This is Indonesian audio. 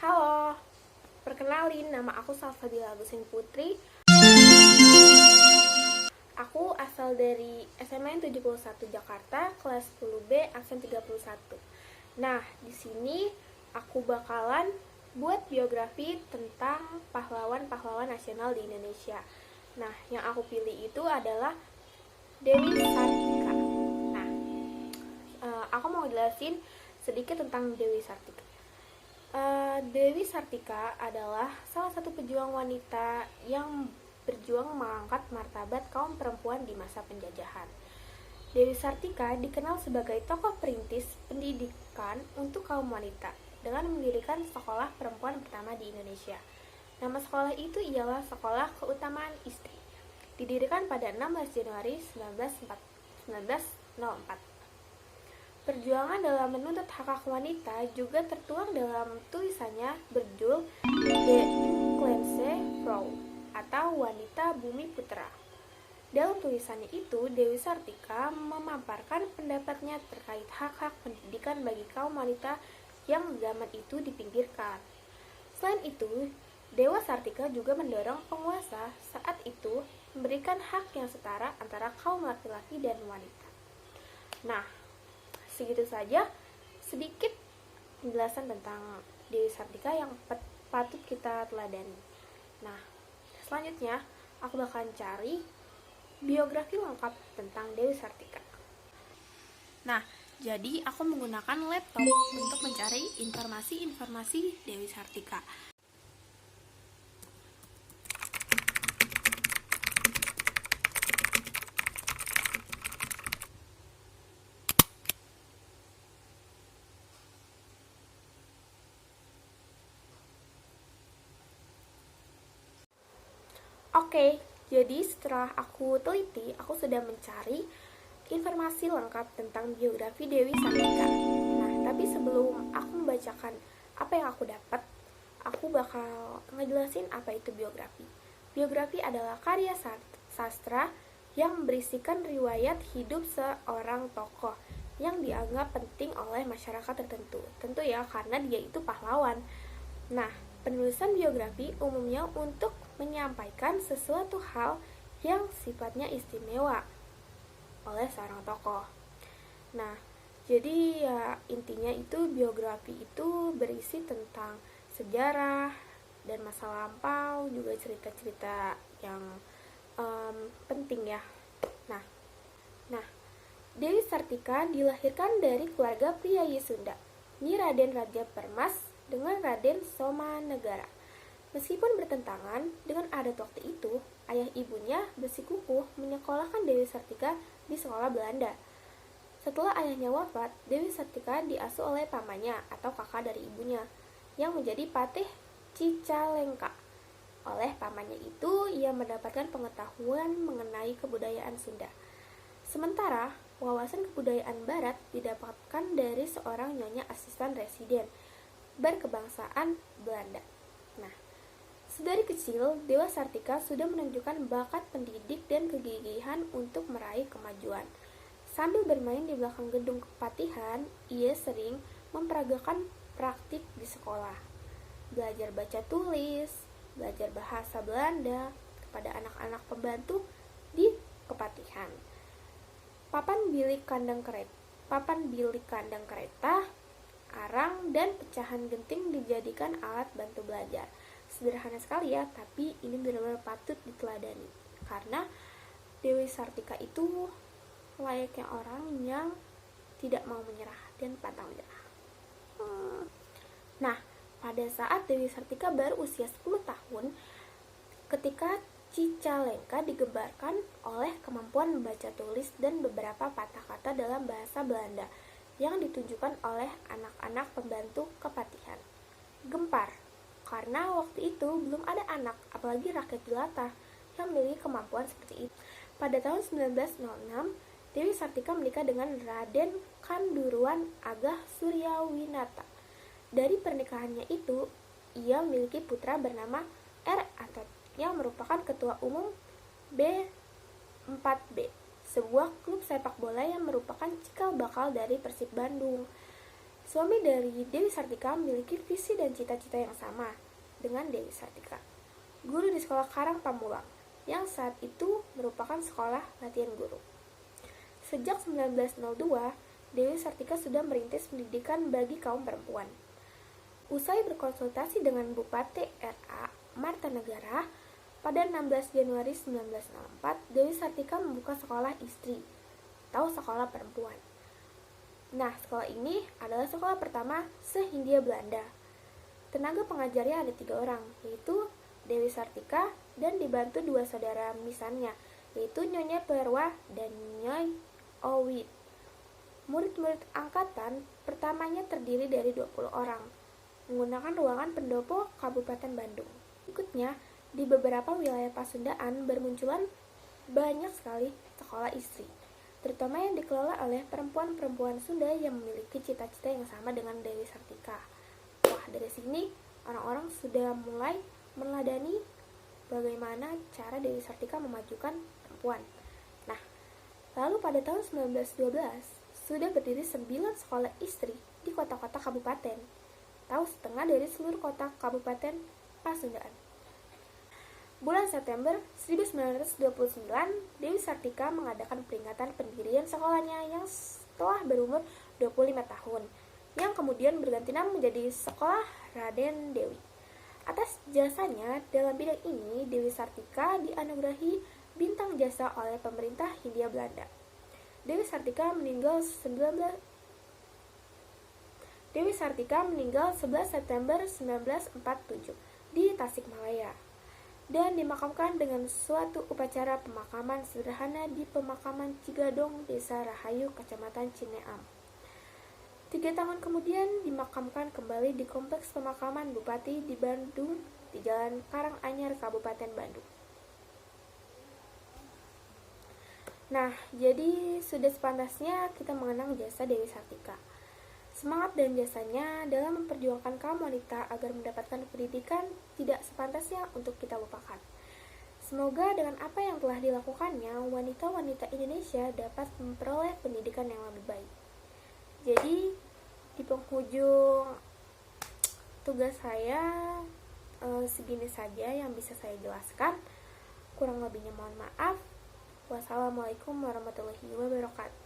Halo, perkenalin nama aku Salsabila Agusin Putri. Aku asal dari SMA 71 Jakarta, kelas 10B, absen 31. Nah, di sini aku bakalan buat biografi tentang pahlawan-pahlawan nasional di Indonesia. Nah, yang aku pilih itu adalah Dewi Sartika. Nah, aku mau jelasin sedikit tentang Dewi Sartika. Dewi Sartika adalah salah satu pejuang wanita yang berjuang mengangkat martabat kaum perempuan di masa penjajahan. Dewi Sartika dikenal sebagai tokoh perintis pendidikan untuk kaum wanita dengan mendirikan sekolah perempuan pertama di Indonesia. Nama sekolah itu ialah Sekolah Keutamaan Istri. Didirikan pada 16 Januari 1904. Perjuangan dalam menuntut hak wanita juga tertuang dalam tulisannya berjudul De Inclense Vrouw atau Wanita Bumi Putra. Dalam tulisannya itu, Dewi Sartika memaparkan pendapatnya terkait hak-hak pendidikan bagi kaum wanita yang zaman itu dipinggirkan. Selain itu, Dewi Sartika juga mendorong penguasa saat itu memberikan hak yang setara antara kaum laki-laki dan wanita. Nah, segitu saja sedikit penjelasan tentang Dewi Sartika yang patut kita teladani. Nah, selanjutnya aku bakalan cari biografi lengkap tentang Dewi Sartika. Nah, jadi aku menggunakan laptop untuk mencari informasi-informasi Dewi Sartika. Oke, jadi setelah aku teliti, aku sudah mencari informasi lengkap tentang biografi Dewi Sartika. Nah, tapi sebelum aku membacakan apa yang aku dapat, aku bakal ngejelasin apa itu biografi. Biografi adalah karya sastra yang berisikan riwayat hidup seorang tokoh yang dianggap penting oleh masyarakat tertentu. Tentu ya, karena dia itu pahlawan. Nah, penulisan biografi umumnya untuk menyampaikan sesuatu hal yang sifatnya istimewa oleh seorang tokoh. Nah, jadi ya intinya itu biografi itu berisi tentang sejarah dan masa lampau, juga cerita-cerita yang penting ya. Nah, Dewi Sartika dilahirkan dari keluarga priayi Sunda, Nyi Raden Raja Permas dengan Raden Somanegara. Meskipun bertentangan dengan adat waktu itu, ayah ibunya bersikukuh menyekolahkan Dewi Sartika di sekolah Belanda. Setelah ayahnya wafat, Dewi Sartika diasuh oleh pamannya atau kakak dari ibunya, yang menjadi patih Cicalengka. Oleh pamannya itu, ia mendapatkan pengetahuan mengenai kebudayaan Sunda. Sementara, wawasan kebudayaan Barat didapatkan dari seorang nyonya asisten residen berkebangsaan Belanda. Nah, sedari kecil, Dewi Sartika sudah menunjukkan bakat pendidik dan kegigihan untuk meraih kemajuan. Sambil bermain di belakang gedung kepatihan, ia sering memperagakan praktik di sekolah. Belajar baca tulis, belajar bahasa Belanda kepada anak-anak pembantu di kepatihan. Papan bilik kandang kereta, arang, dan pecahan genting dijadikan alat bantu belajar. Sederhana sekali ya, tapi ini benar-benar patut diteladani. Karena Dewi Sartika itu layaknya orang yang tidak mau menyerah dan pantang menyerah. Nah, pada saat Dewi Sartika baru usia 10 tahun, ketika Cicalengka digembarkan oleh kemampuan membaca tulis dan beberapa patah kata dalam bahasa Belanda yang ditunjukkan oleh anak-anak pembantu kepatihan. Gempar, karena waktu itu belum ada anak, apalagi rakyat jelata, yang memiliki kemampuan seperti itu. Pada tahun 1906, Dewi Sartika menikah dengan Raden Kanduruan Agah Suryawinata. Dari pernikahannya itu, ia memiliki putra bernama R. Atet, yang merupakan ketua umum B4B, sebuah klub sepak bola yang merupakan cikal bakal dari Persib Bandung. Suami dari Dewi Sartika memiliki visi dan cita-cita yang sama dengan Dewi Sartika, guru di sekolah Karang Pamulang, yang saat itu merupakan sekolah latihan guru. Sejak 1902, Dewi Sartika sudah merintis pendidikan bagi kaum perempuan. Usai berkonsultasi dengan Bupati RA Marta Negara, pada 16 Januari 1964, Dewi Sartika membuka sekolah istri atau sekolah perempuan. Nah, sekolah ini adalah sekolah pertama se-Hindia Belanda. Tenaga pengajarnya ada 3 orang, yaitu Dewi Sartika dan dibantu 2 saudara misannya, yaitu Nyonya Perwa dan Nyoy Owit. Murid-murid angkatan pertamanya terdiri dari 20 orang, menggunakan ruangan pendopo Kabupaten Bandung. Berikutnya, di beberapa wilayah Pasundaan bermunculan banyak sekali sekolah istri, terutama yang dikelola oleh perempuan-perempuan Sunda yang memiliki cita-cita yang sama dengan Dewi Sartika. Wah, dari sini orang-orang sudah mulai meneladani bagaimana cara Dewi Sartika memajukan perempuan. Nah, lalu pada tahun 1912 sudah berdiri 9 sekolah istri di kota-kota kabupaten, atau setengah dari seluruh kota kabupaten Pasundaan. Bulan September 1929, Dewi Sartika mengadakan peringatan pendirian sekolahnya yang telah berumur 25 tahun, yang kemudian berganti nama menjadi Sekolah Raden Dewi. Atas jasanya dalam bidang ini, Dewi Sartika dianugerahi bintang jasa oleh pemerintah Hindia Belanda. Dewi Sartika meninggal 11 September 1947 di Tasikmalaya dan dimakamkan dengan suatu upacara pemakaman sederhana di pemakaman Cigadong, Desa Rahayu, Kecamatan Cineam. 3 tahun kemudian dimakamkan kembali di Kompleks Pemakaman Bupati di Bandung di Jalan Karanganyar, Kabupaten Bandung. Nah, jadi sudah sepantasnya kita mengenang jasa Dewi Sartika. Semangat dan jasanya dalam memperjuangkan kaum wanita agar mendapatkan pendidikan tidak sepantasnya untuk kita lupakan. Semoga dengan apa yang telah dilakukannya, wanita-wanita Indonesia dapat memperoleh pendidikan yang lebih baik. Jadi, di penghujung tugas saya segini saja yang bisa saya jelaskan. Kurang lebihnya mohon maaf. Wassalamualaikum warahmatullahi wabarakatuh.